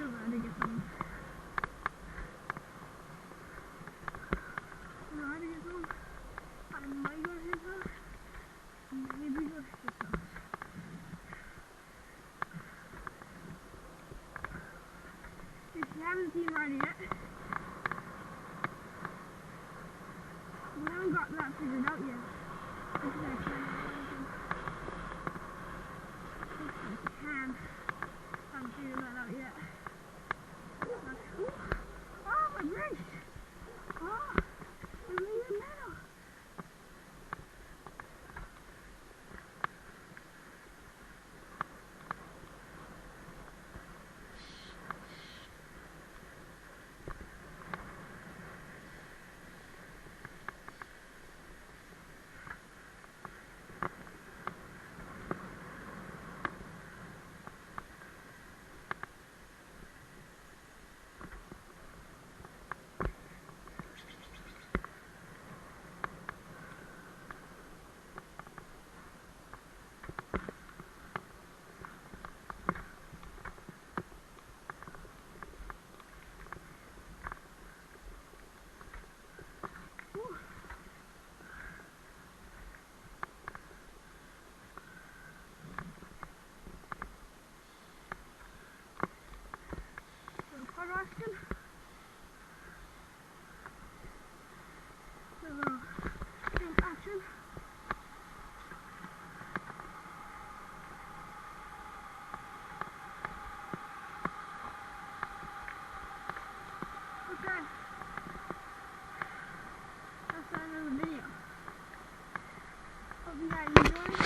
still got to get some. I know how to get some. I might go to his house. Maybe go to his house. If you haven't seen Riley yet, we haven't got that figured out yet. This is actually haven't figured that out yet. Oh, my grace! Oh, I'm in the meadow. Action. A little jump action. Okay. That's the end of the video. Hope you guys enjoyed.